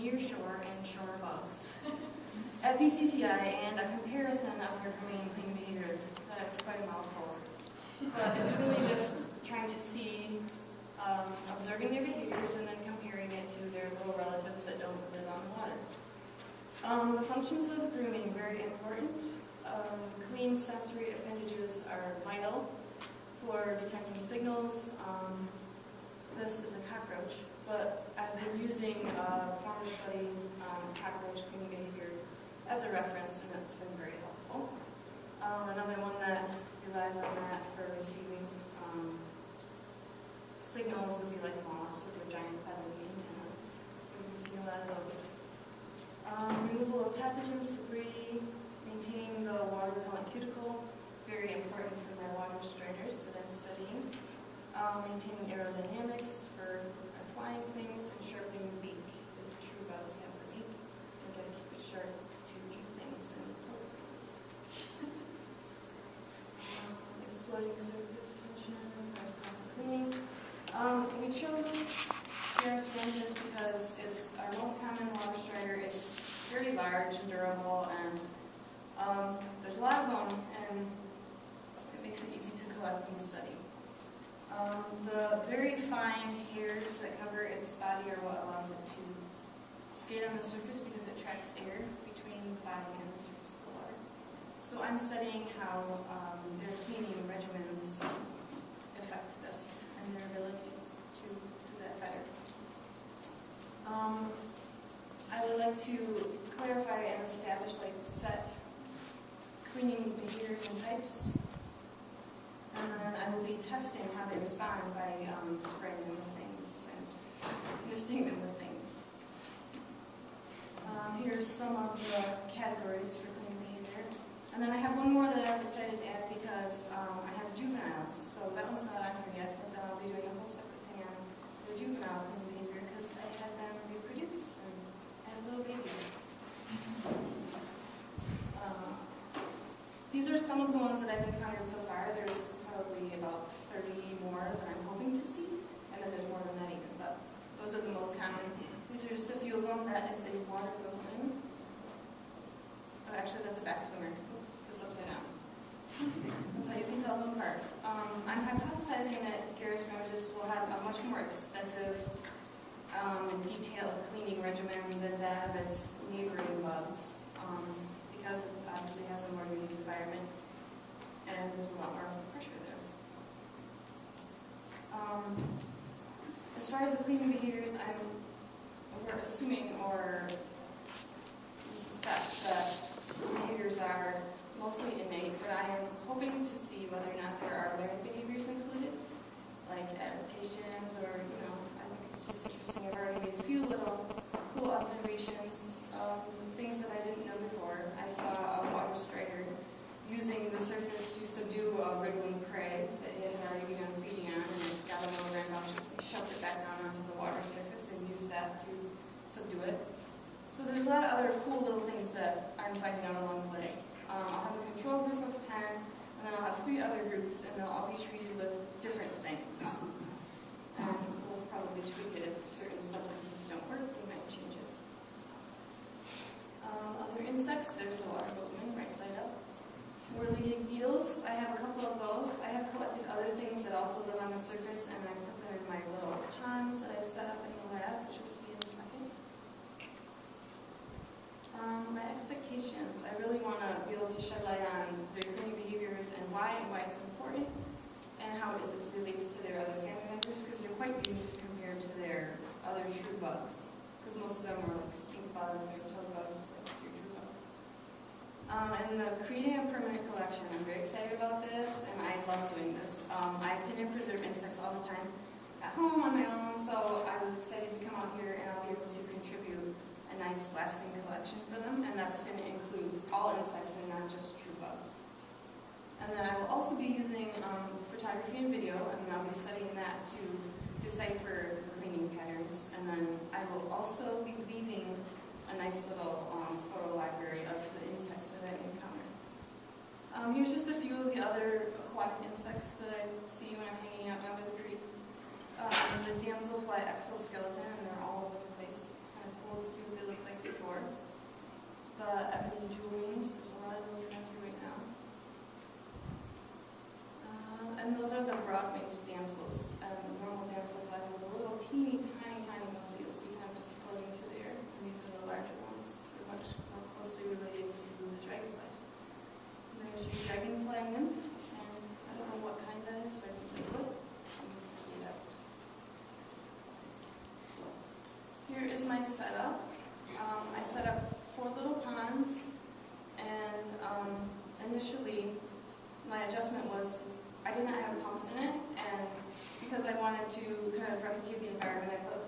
nearshore and shore bugs at BCCI, and a comparison of their grooming and cleaning behavior. That's quite a mouthful. But it's really just trying to see, observing their behaviors and then comparing it to their little relatives that don't live on the water. The functions of grooming, very important. Clean sensory appendages are vital for detecting signals. This is a cockroach, but I've been using a former study on cockroach cleaning behavior as a reference, and it's been very helpful. Another one that relies on that for receiving signals would be like moths with their giant feathery antennas. You can see a lot of those. Removal of pathogens, debris, maintaining the water repellent cuticle, very important for my water striders that I'm studying. Maintaining aerodynamics for flying things, and sharpening the beak. The true bugs have the beak. You've got to keep it sharp to eat things and poke things. Exploding surface tension, constant cleaning. We chose Garrus ranges because it's our most common water strider. It's very large and durable, and there's a lot of them, and it makes it easy to collect and study. The very fine hairs that cover its body are what allows it to skate on the surface because it tracks air between the body and the surface of the water. So I'm studying how their cleaning regimens affect this and their ability to do that better. I would like to clarify and establish set cleaning behaviors and types. And then I will be testing how they respond by spraying them with things and misting them with things. Here's some of the categories for cleaning behavior. And then I have one more that I was excited to add because I have juveniles. So that one's not on here yet, but then I'll be doing a whole separate thing on the juvenile cleaning behavior because I had them reproduce and have little babies. These are some of the ones that I've encountered so far. There's probably about 30 more that I'm hoping to see, and then there's more than that even, but those are the most common. These are just a few of them. That is a water goblin. Oh, actually, that's a back swimmer. Oops, it's upside down. That's how you can tell them apart. I'm hypothesizing that Garrus ranges will have a much more extensive and detailed cleaning regimen than that of its neighboring bugs, because it obviously has a more unique environment and there's a lot more pressure there. As far as the cleaning behaviors, we're assuming or we suspect that the behaviors are mostly innate, but I am hoping to see whether or not there are learned behaviors included, like adaptations or, I think it's just interesting. I've already made a few little cool observations of things that I didn't know before. I saw a water strider using the surface to subdue a wriggling prey that it had already begun feeding on, and it got a little rambunctious. We shoved it back down onto the water surface and used that to subdue it. So there's a lot of other cool little things that I'm finding out along the way. I'll have a control group of 10, and then I'll have 3 other groups, and they'll all be treated with different things. And we'll probably tweak it if certain substances don't work, we might change it. Other insects, there's the water boatman, right side up. Whirligig beetles, I have a couple of those. I have collected other things that also live on the surface, and I put them in my little ponds that I set up in the lab, which you'll see in a second. My expectations, I really want to be able to shed light on their cleaning behaviors and why it's important, and how it relates to their other family members, because they're quite unique compared to their other true bugs, because most of them are like stink bugs or toad bugs, like your true bugs. And the creating a permanent collection, I'm very excited about this, and I love doing this. I pin and preserve insects all the time at home on my own, so I was excited to come out here and I'll be able to contribute a nice lasting collection for them, and that's going to include all insects and not just true bugs. And then I will also be using photography and video, and I'll be studying that to decipher the cleaning patterns, and then I will also be leaving a nice little photo library of the insects that I encounter. Here's just a few of the other aquatic insects that I see when I'm hanging out down by the creek. The damselfly exoskeleton, and they're all over the place. It's kind of cool to see what they my setup. I set up 4 little ponds, and initially my adjustment was I did not have pumps in it, and because I wanted to kind of replicate the environment, I put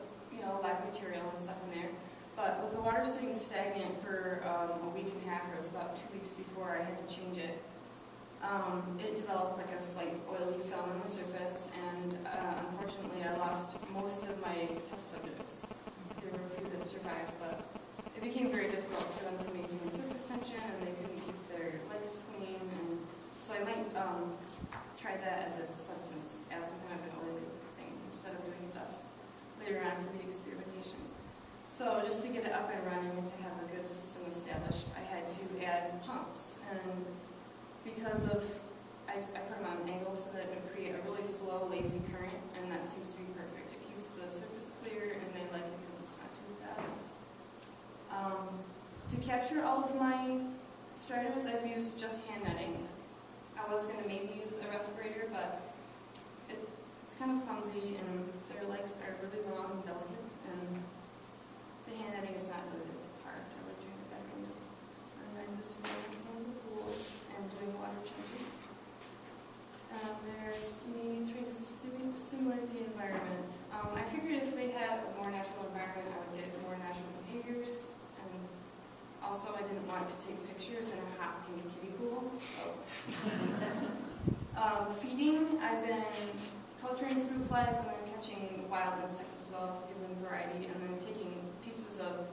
live material and stuff in there. But with the water sitting stagnant for a week and a half, or it was about 2 weeks before I had to change it, it developed like a slight oily film on the surface, and unfortunately I lost most of my test subjects. There were a few that survived, but it became very difficult for them to maintain surface tension, and they couldn't keep their legs clean, and so I might try that as a substance, as a kind of an oily thing, instead of doing dust later on for the experimentation. So just to get it up and running and to have a good system established, I had to add pumps, and because of, I put them on an angle so that it would create a really slow, lazy current, and that seems to be perfect. It keeps the surface clear, and they like it because it's not too fast. To capture all of my striders, I've used just hand netting. I was going to maybe use a respirator, but it's kind of clumsy, and their legs are really long and delicate, and the hand netting is not really the part. I would turn it back into. And then just filling the pools and doing water changes. There's me trying to simulate the environment. I figured if they had a more natural environment, I would get more natural behaviors. And also, I didn't want to take pictures in a hot pink kiddie pool. So. Feeding, I've been culturing fruit flies and then catching wild insects as well to give them variety, and then taking pieces of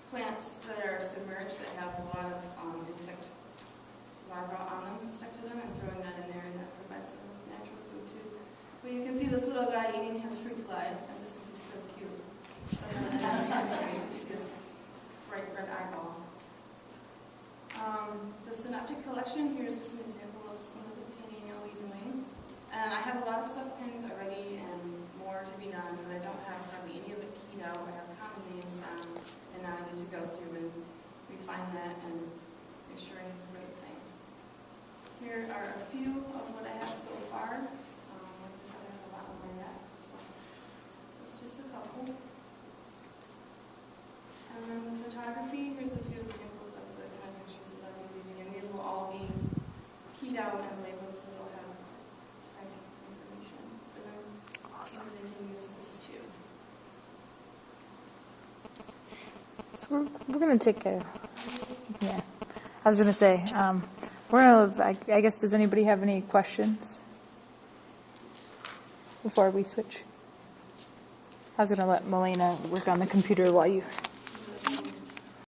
plants that are submerged that have a lot of insect larvae on them, stuck to them, and throwing that in there, and that provides some natural food too. But you can see this little guy eating his fruit fly. I just think he's so cute. He's his bright red eyeball. The synoptic collection, here's just an example of some of the pinning I'll be doing. And I have a lot of stuff pinned already and more to be done, and I don't have hardly any of it keyed out. I have common names on, and now I need to go through and refine that and make sure I have the right thing. Here are a few of what I have so far. Like I said, I have a lot more yet, so it's just a couple. And then the photography, here's a few examples of the kind of pictures that I'll be leaving, and these will all be keyed out and labeled so they'll have scientific information for them. Awesome. And they can use this too. So we're going to take a, yeah, I was going to say, we're going to, I guess, does anybody have any questions before we switch? I was going to let Melena work on the computer while you